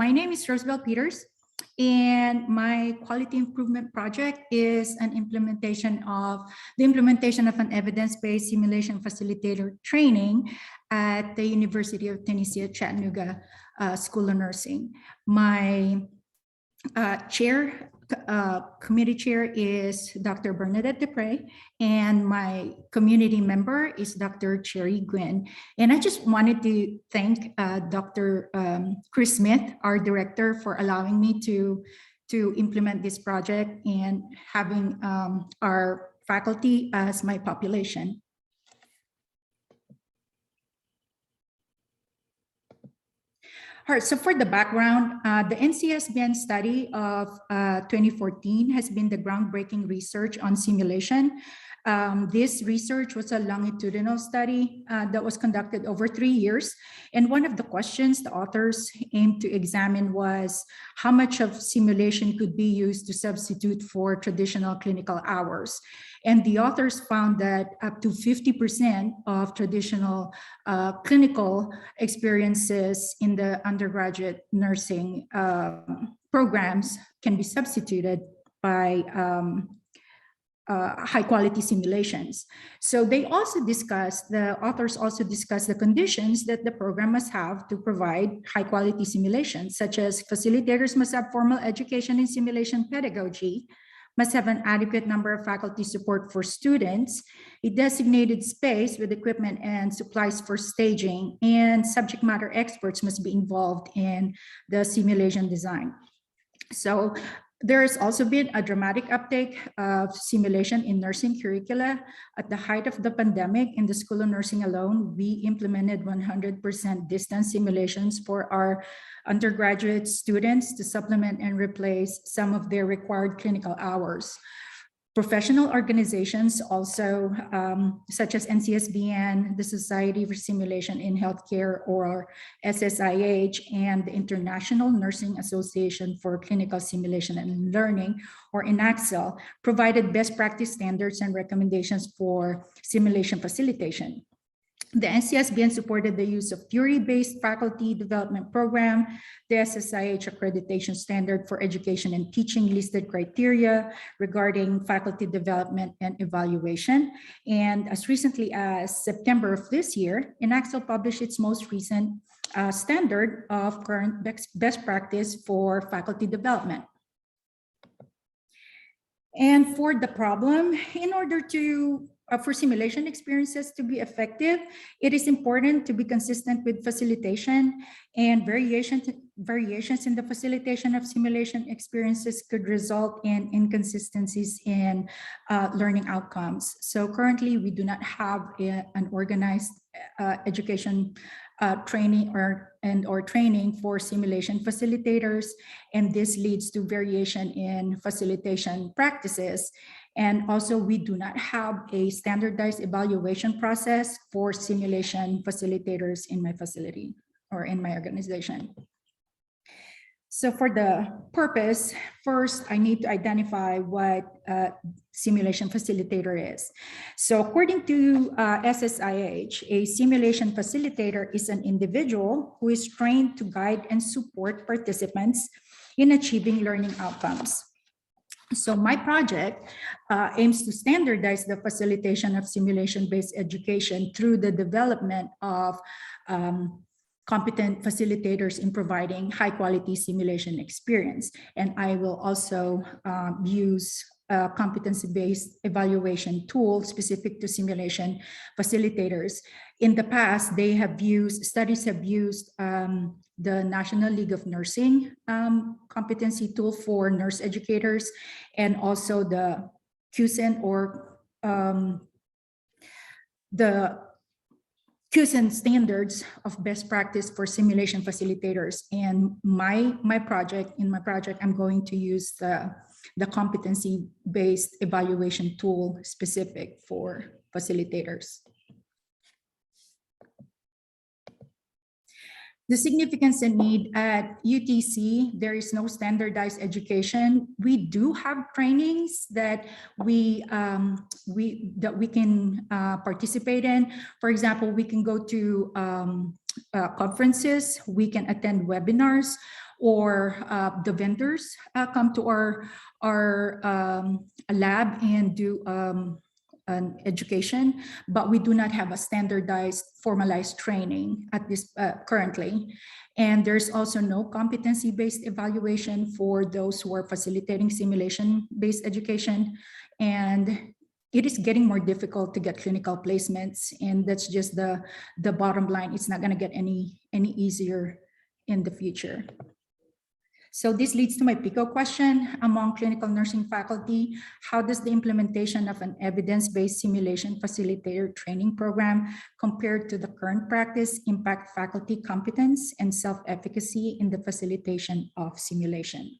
My name is Rosebelle Peters, and my quality improvement project is the implementation of an evidence-based simulation facilitator training at the University of Tennessee at Chattanooga School of Nursing. My committee chair is Dr. Bernadette Dupre, and my community member is Dr. Cherry Gwynn. And I just wanted to thank Dr. Chris Smith, our director, for allowing me to implement this project and having our faculty as my population. All right, so for the background, the NCSBN study of 2014 has been the groundbreaking research on simulation. This research was a longitudinal study that was conducted over 3 years. And one of the questions the authors aimed to examine was how much of simulation could be used to substitute for traditional clinical hours. And the authors found that up to 50% of traditional clinical experiences in the undergraduate nursing programs can be substituted by high quality simulations. So they also discussed, the authors also discussed the conditions that the program must have to provide high quality simulations, such as facilitators must have formal education in simulation pedagogy, must have an adequate number of faculty support for students, a designated space with equipment and supplies for staging, and subject matter experts must be involved in the simulation design. So there's also been a dramatic uptake of simulation in nursing curricula. At the height of the pandemic, in the School of Nursing alone, we implemented 100% distance simulations for our undergraduate students to supplement and replace some of their required clinical hours. Professional organizations also, such as NCSBN, the Society for Simulation in Healthcare, or SSIH, and the International Nursing Association for Clinical Simulation and Learning, or INACSL, provided best practice standards and recommendations for simulation facilitation. The NCSBN supported the use of theory-based faculty development program. The SSIH accreditation standard for education and teaching listed criteria regarding faculty development and evaluation. And as recently as September of this year, INACSL published its most recent standard of current best practice for faculty development. And for the problem, in order to for simulation experiences to be effective, it is important to be consistent with facilitation, and variations in the facilitation of simulation experiences could result in inconsistencies in learning outcomes. So currently, we do not have an organized education training or training for simulation facilitators, and this leads to variation in facilitation practices. And also, we do not have a standardized evaluation process for simulation facilitators in my facility or in my organization. So for the purpose, first, I need to identify what a simulation facilitator is. So according to SSIH, a simulation facilitator is an individual who is trained to guide and support participants in achieving learning outcomes. So my project aims to standardize the facilitation of simulation-based education through the development of competent facilitators in providing high-quality simulation experience. And I will also use a competency-based evaluation tool specific to simulation facilitators. In the past, studies have used the National League of Nursing competency tool for nurse educators, and also the QSEN, or the QSEN standards of best practice for simulation facilitators. And in my project, I'm going to use the competency-based evaluation tool specific for facilitators. The significance and need at UTC, there is no standardized education. We do have trainings that we can participate in. For example, we can go to conferences, we can attend webinars, or the vendors come to our lab and do an education, but we do not have a standardized, formalized training at this currently. And there's also no competency-based evaluation for those who are facilitating simulation-based education. And it is getting more difficult to get clinical placements, and that's just the bottom line. It's not going to get any easier in the future. So this leads to my PICO question. Among clinical nursing faculty, how does the implementation of an evidence-based simulation facilitator training program compared to the current practice impact faculty competence and self-efficacy in the facilitation of simulation?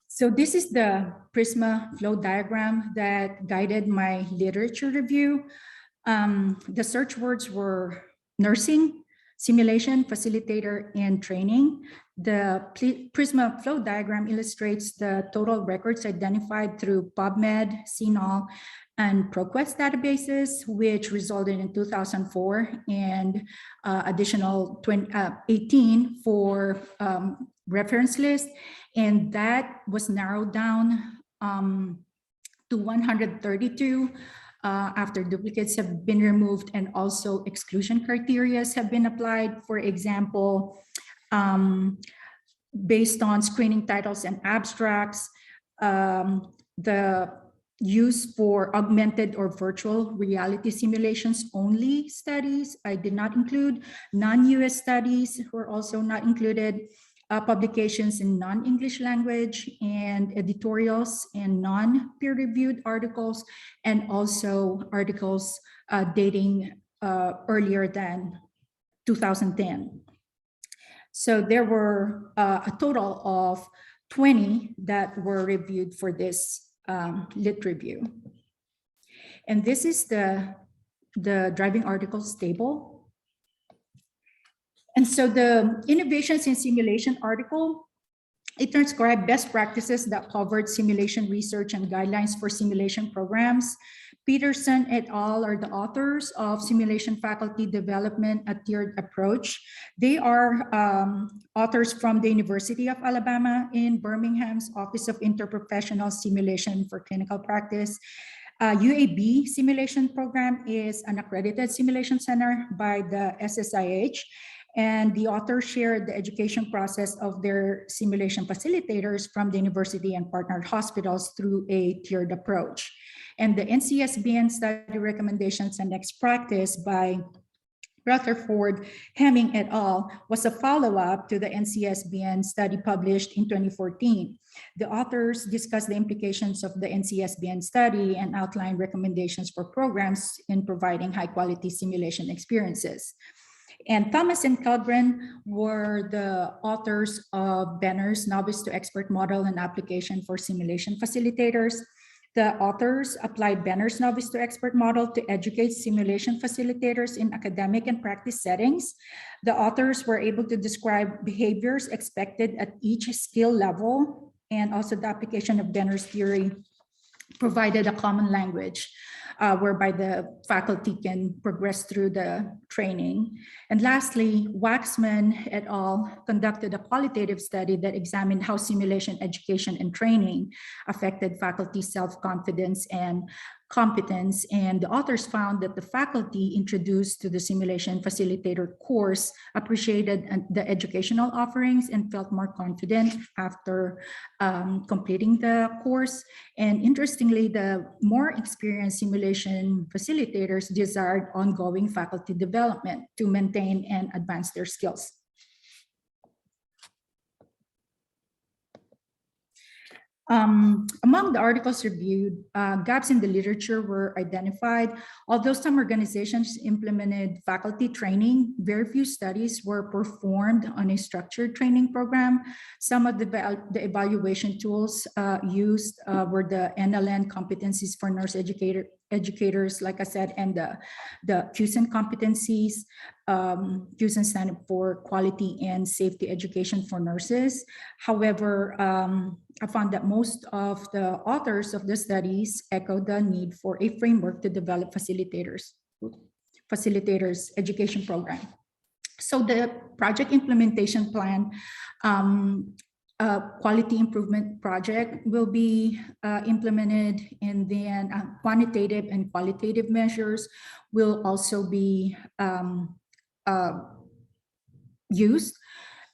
So this is the PRISMA flow diagram that guided my literature review. The search words were nursing, simulation, facilitator, and training. The PRISMA flow diagram illustrates the total records identified through PubMed, CINAHL, and ProQuest databases, which resulted in 2004 and additional 18 for reference list. And that was narrowed down to 132 after duplicates have been removed, and also exclusion criteria have been applied. For example, based on screening titles and abstracts, the use for augmented or virtual reality simulations only studies I did not include. Non-US studies were also not included. Publications in non-English language, and editorials and non-peer-reviewed articles, and also articles dating earlier than 2010. So there were a total of 20 that were reviewed for this lit review. And this is the driving articles table. And so the innovations in simulation article, it transcribed best practices that covered simulation research and guidelines for simulation programs. Peterson et al. Are the authors of Simulation Faculty Development, a Tiered Approach. They are authors from the University of Alabama in Birmingham's Office of Interprofessional Simulation for Clinical Practice. UAB simulation program is an accredited simulation center by the SSIH. And the authors shared the education process of their simulation facilitators from the university and partnered hospitals through a tiered approach. And the NCSBN study recommendations and next practice by Rutherford, Hemming et al. Was a follow-up to the NCSBN study published in 2014. The authors discussed the implications of the NCSBN study and outlined recommendations for programs in providing high-quality simulation experiences. And Thomas and Keldren were the authors of Benner's Novice to Expert Model and Application for Simulation Facilitators. The authors applied Benner's Novice to Expert Model to educate simulation facilitators in academic and practice settings. The authors were able to describe behaviors expected at each skill level, and also the application of Benner's theory provided a common language whereby the faculty can progress through the training. And lastly, Waxman et al. Conducted a qualitative study that examined how simulation education and training affected faculty self-confidence and competence. And the authors found that the faculty introduced to the simulation facilitator course appreciated the educational offerings and felt more confident after completing the course. And interestingly, the more experienced simulation facilitators desired ongoing faculty development to maintain and advance their skills. Among the articles reviewed, gaps in the literature were identified. Although some organizations implemented faculty training, very few studies were performed on a structured training program. Some of the evaluation tools used were the NLN competencies for nurse educators, like I said, and the QSEN competencies. QSEN stand for Quality and Safety Education for Nurses. However, I found that most of the authors of the studies echo the need for a framework to develop facilitators education program. So the project implementation plan, quality improvement project will be implemented, and then quantitative and qualitative measures will also be used.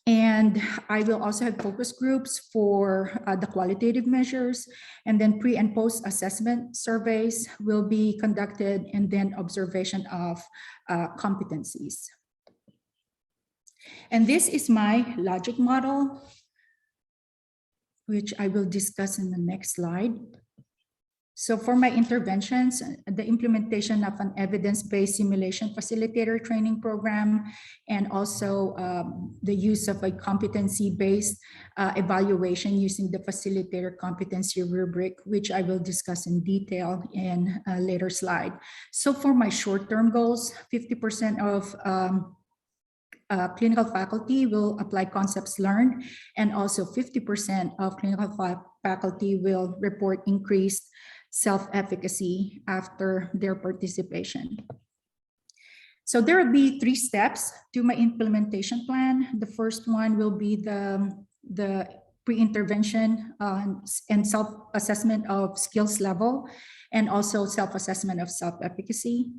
And I will also have focus groups for the qualitative measures, and then pre and post assessment surveys will be conducted, and then observation of competencies. And this is my logic model, which I will discuss in the next slide. So for my interventions, the implementation of an evidence-based simulation facilitator training program, and also the use of a competency-based evaluation using the facilitator competency rubric, which I will discuss in detail in a later slide. So for my short-term goals, 50% of clinical faculty will apply concepts learned, and also 50% of clinical faculty will report increased self-efficacy after their participation. So there will be 3 steps to my implementation plan. The first one will be the pre-intervention and self-assessment of skills level, and also self-assessment of self-efficacy.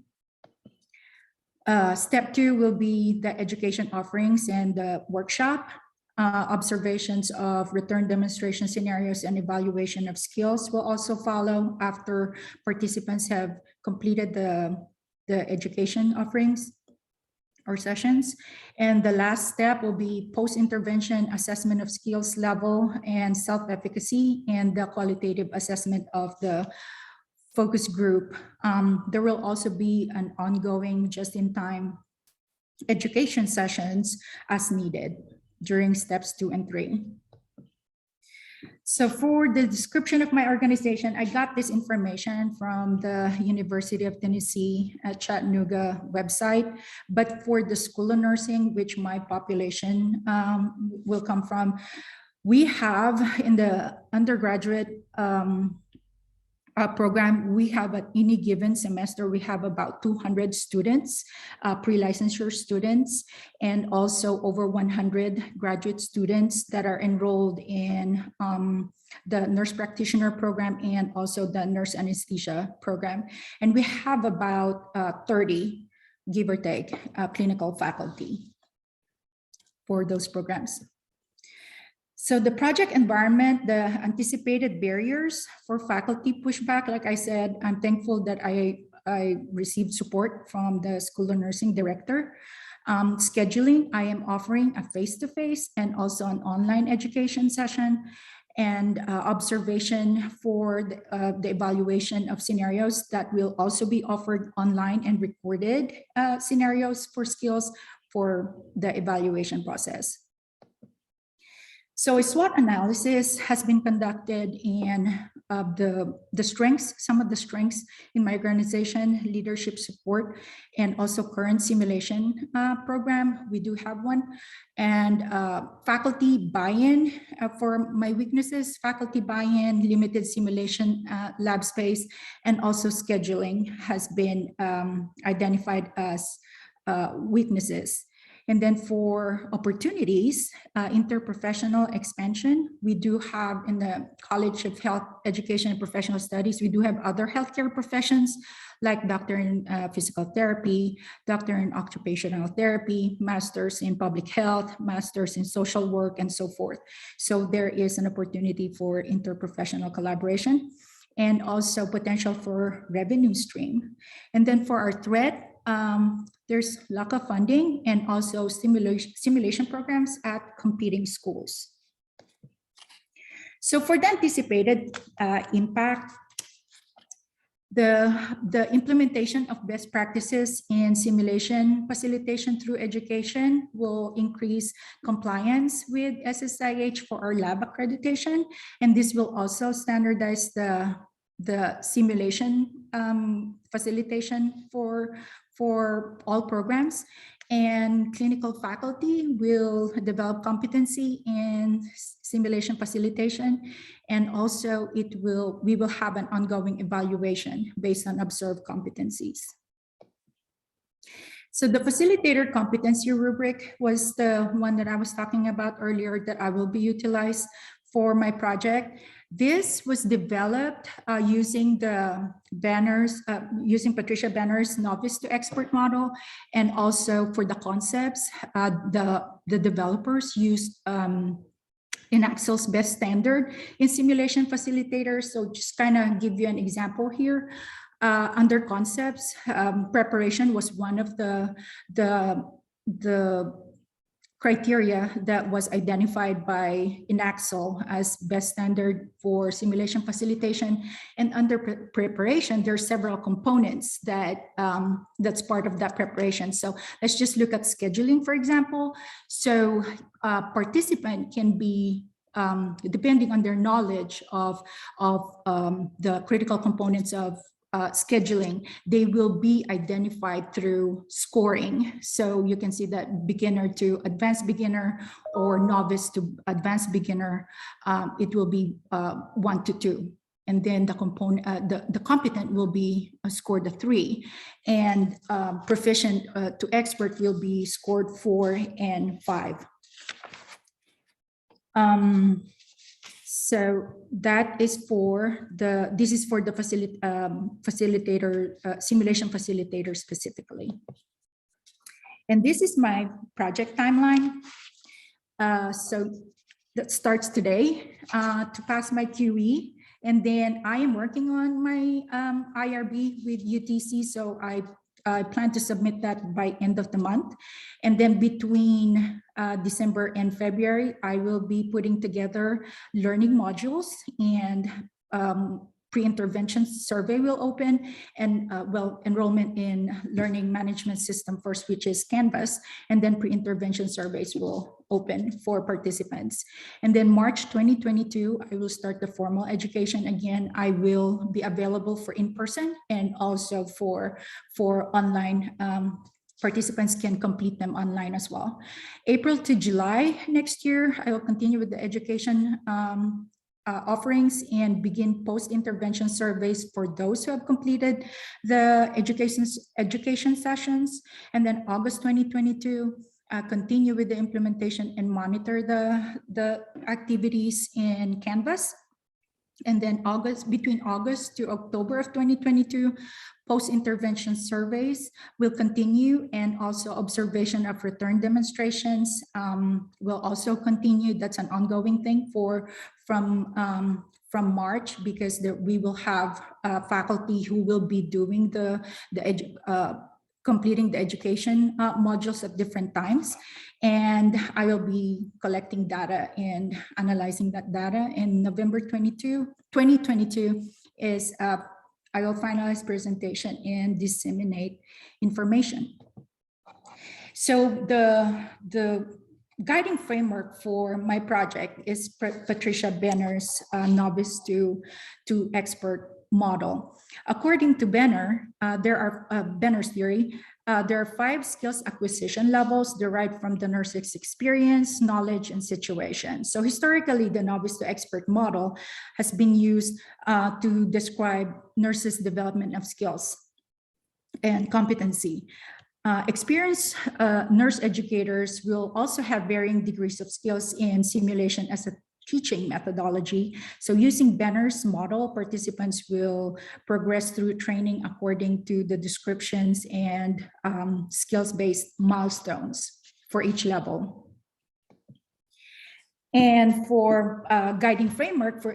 Step 2 will be the education offerings and the workshop. Observations of return demonstration scenarios and evaluation of skills will also follow after participants have completed the education offerings or sessions. And the last step will be post-intervention assessment of skills level and self-efficacy, and the qualitative assessment of the focus group. There will also be an ongoing just-in-time education sessions as needed during steps 2 and 3. So for the description of my organization, I got this information from the University of Tennessee at Chattanooga website. But for the School of Nursing, which my population will come from, we have in the undergraduate program, we have at any given semester, we have about 200 students, pre-licensure students, and also over 100 graduate students that are enrolled in the nurse practitioner program and also the nurse anesthesia program. And we have about 30, give or take, clinical faculty for those programs. So the project environment, the anticipated barriers for faculty pushback, like I said, I'm thankful that I received support from the School of Nursing director. Scheduling, I am offering a face-to-face and also an online education session, and observation for the evaluation of scenarios that will also be offered online, and recorded scenarios for skills for the evaluation process. So a SWOT analysis has been conducted in the strengths, some of the strengths in my organization, leadership support, and also current simulation program. We do have one. And faculty buy-in for my weaknesses, faculty buy-in, limited simulation lab space, and also scheduling has been identified as weaknesses. And then for opportunities, interprofessional expansion, we do have in the College of Health Education and Professional Studies, we do have other healthcare professions like doctor in physical therapy, doctor in occupational therapy, masters in public health, masters in social work, and so forth. So there is an opportunity for interprofessional collaboration, and also potential for revenue stream. And then for our threat, there's lack of funding and also simulation programs at competing schools. So for the anticipated impact, the implementation of best practices in simulation facilitation through education will increase compliance with SSIH for our lab accreditation. And this will also standardize the simulation facilitation for all programs. And clinical faculty will develop competency in simulation facilitation, and also we will have an ongoing evaluation based on observed competencies. So the facilitator competency rubric was the one that I was talking about earlier that I will be utilized for my project. This was developed using the Banner's, using Patricia Banner's novice to expert model, and also for the concepts, the developers used in Excel's best standard in simulation facilitators. So just kind of give you an example here. Under concepts, preparation was one of the criteria that was identified by Inaxel as best standard for simulation facilitation. And under preparation, there are several components that that's part of that preparation. So let's just look at scheduling, for example. So participant can be depending on their knowledge of the critical components of scheduling, they will be identified through scoring. So you can see that beginner to advanced beginner or novice to advanced beginner, it will be 1 to 2. And then the component, the competent will be scored a 3, and proficient to expert will be scored 4 and 5. So that is for the, this is for the facilitator, simulation facilitator specifically. And this is my project timeline. So that starts today to pass my QE. And then I am working on my IRB with UTC. So I plan to submit that by end of the month. And then between December and February, I will be putting together learning modules, and pre-intervention survey will open, and well, enrollment in learning management system first, which is Canvas, and then pre-intervention surveys will open for participants. And then March 2022, I will start the formal education again. I will be available for in-person and also for online. Participants can complete them online as well. April to July next year, I will continue with the education offerings and begin post-intervention surveys for those who have completed the education sessions. And then August 2022, continue with the implementation and monitor the activities in Canvas. And then between August to October of 2022, post-intervention surveys will continue, and also observation of return demonstrations will also continue. That's an ongoing thing from March, because we will have faculty who will be doing completing the education modules at different times. And I will be collecting data and analyzing that data. In November 2022 is I will finalize presentation and disseminate information. So the guiding framework for my project is Patricia Benner's novice to expert model. According to Benner, Benner's theory, there are 5 skills acquisition levels derived from the nurse's experience, knowledge, and situation. So historically, the novice to expert model has been used to describe nurses' development of skills and competency. Experienced nurse educators will also have varying degrees of skills in simulation as a teaching methodology. So using Benner's model, participants will progress through training according to the descriptions and skills-based milestones for each level. And for guiding framework for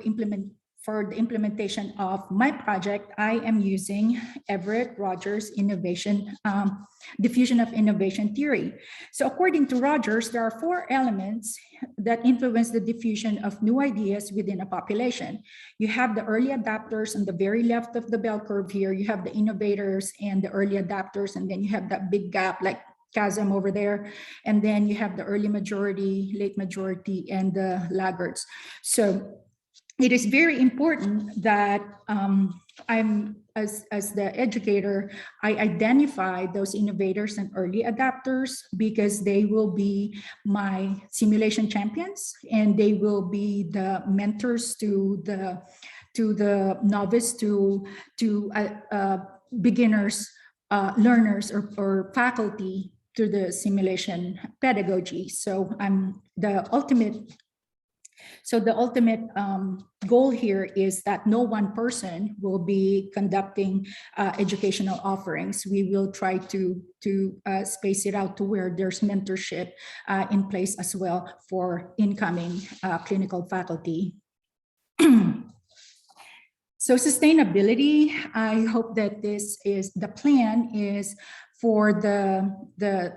the implementation of my project, I am using Everett Rogers diffusion of innovation theory. So according to Rogers, there are 4 elements that influence the diffusion of new ideas within a population. You have the early adapters on the very left of the bell curve here. You have the innovators and the early adapters, and then you have that big gap like chasm over there. And then you have the early majority, late majority, and the laggards. So it is very important that as the educator, I identify those innovators and early adapters, because they will be my simulation champions, and they will be the mentors to the novice to beginners learners or faculty through the simulation pedagogy. So the ultimate goal here is that no one person will be conducting educational offerings. We will try to space it out to where there's mentorship in place as well for incoming clinical faculty. So sustainability, I hope that the plan is for the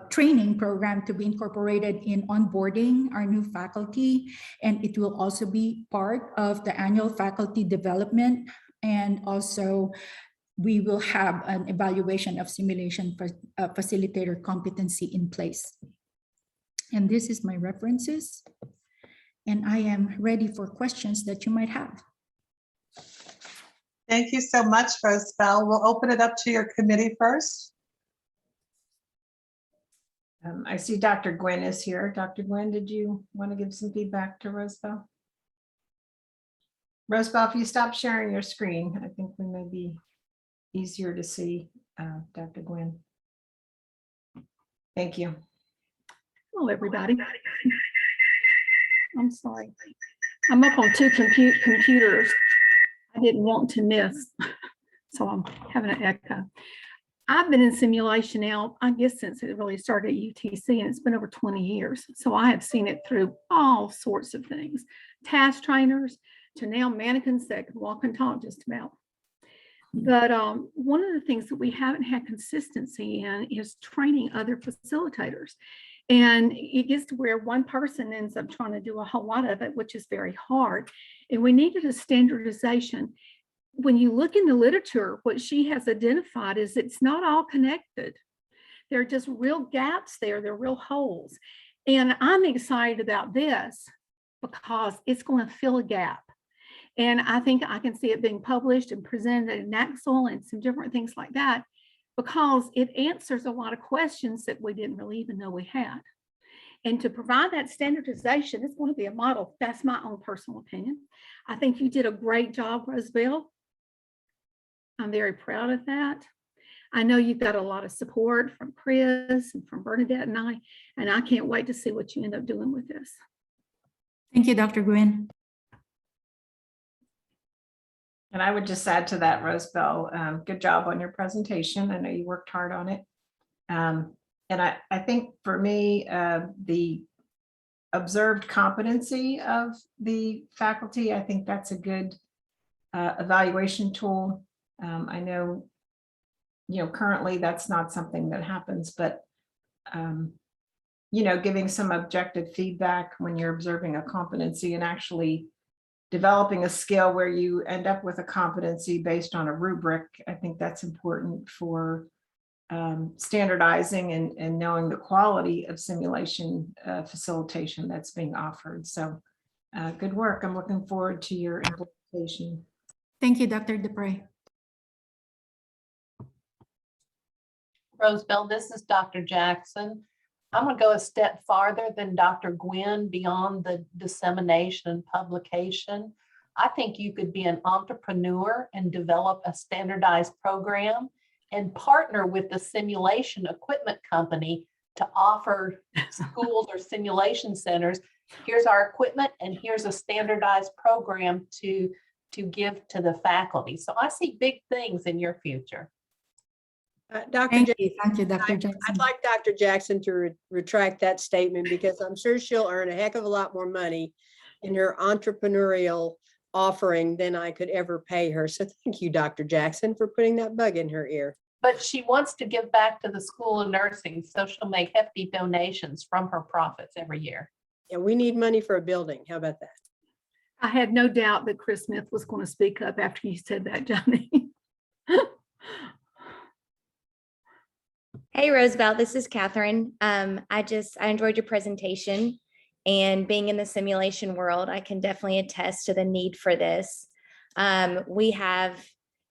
training program to be incorporated in onboarding our new faculty, and it will also be part of the annual faculty development. And also we will have an evaluation of simulation facilitator competency in place. And this is my references, and I am ready for questions that you might have. Thank you so much, Rosebelle. We'll open it up to your committee first. I see Dr. Gwynn is here. Dr. Gwynn, did you want to give some feedback to Rosebelle? Rosebelle, if you stop sharing your screen, I think we may be easier to see Dr. Gwynn. Thank you. Hello, everybody. I'm sorry. I'm up on two computers. I didn't want to miss, so I'm having an echo. I've been in simulation now, I guess, since it really started at UTC, and it's been over 20 years. So I have seen it through all sorts of things, task trainers to now mannequins that can walk and talk just about. But one of the things that we haven't had consistency in is training other facilitators. And it gets to where one person ends up trying to do a whole lot of it, which is very hard. And we needed a standardization. When you look in the literature, what she has identified is it's not all connected. There are just real gaps there. There are real holes. And I'm excited about this because it's going to fill a gap. And I think I can see it being published and presented in Naxal and some different things like that, because it answers a lot of questions that we didn't really even know we had. And to provide that standardization, it's going to be a model. That's my own personal opinion. I think you did a great job, Rosebelle. I'm very proud of that. I know you've got a lot of support from Chris and from Bernadette and I can't wait to see what you end up doing with this. Thank you, Dr. Gwynn. And I would just add to that, Rosebelle, good job on your presentation. I know you worked hard on it. And I think for me, the observed competency of the faculty, I think that's a good evaluation tool. I know, currently that's not something that happens, but, giving some objective feedback when you're observing a competency and actually developing a skill where you end up with a competency based on a rubric, I think that's important for standardizing and knowing the quality of simulation facilitation that's being offered. So good work. I'm looking forward to your implementation. Thank you, Dr. Dupre. Rosebelle, this is Dr. Jackson. I'm going to go a step farther than Dr. Gwynn beyond the dissemination and publication. I think you could be an entrepreneur and develop a standardized program and partner with the simulation equipment company to offer schools or simulation centers, here's our equipment and here's a standardized program to give to the faculty. So I see big things in your future. Thank you, Dr. Jackson. I'd like Dr. Jackson to retract that statement, because I'm sure she'll earn a heck of a lot more money in her entrepreneurial offering than I could ever pay her. So thank you, Dr. Jackson, for putting that bug in her ear. But she wants to give back to the School of Nursing, so she'll make hefty donations from her profits every year. Yeah, we need money for a building. How about that? I had no doubt that Chris Smith was going to speak up after you said that, Johnny. Hey, Rosebelle, this is Catherine. I enjoyed your presentation, and being in the simulation world, I can definitely attest to the need for this. We have,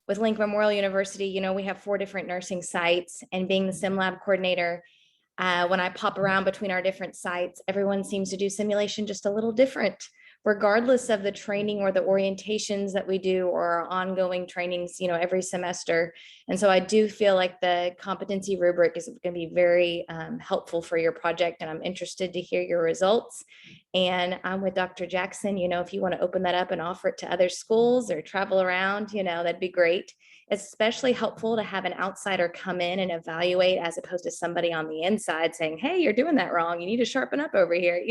with Link Memorial University, we have 4 different nursing sites, and being the sim lab coordinator, when I pop around between our different sites, everyone seems to do simulation just a little different, regardless of the training or the orientations that we do or our ongoing trainings, every semester. And so I do feel like the competency rubric is going to be very helpful for your project, and I'm interested to hear your results. And I'm with Dr. Jackson. If you want to open that up and offer it to other schools or travel around, that'd be great. It's especially helpful to have an outsider come in and evaluate, as opposed to somebody on the inside saying, hey, you're doing that wrong. You need to sharpen up over here.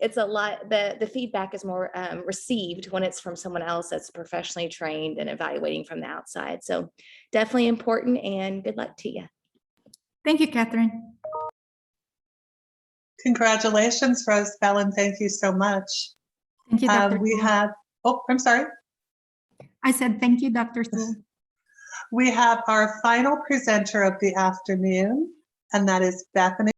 It's a lot, the feedback is more received when it's from someone else that's professionally trained and evaluating from the outside. So definitely important, and good luck to you. Thank you, Catherine. Congratulations, Rosebelle, and thank you so much. Thank you, Dr. We Sewell. have, oh, I'm sorry. I said, thank you, Dr. Sewell. We have our final presenter of the afternoon, and that is Bethany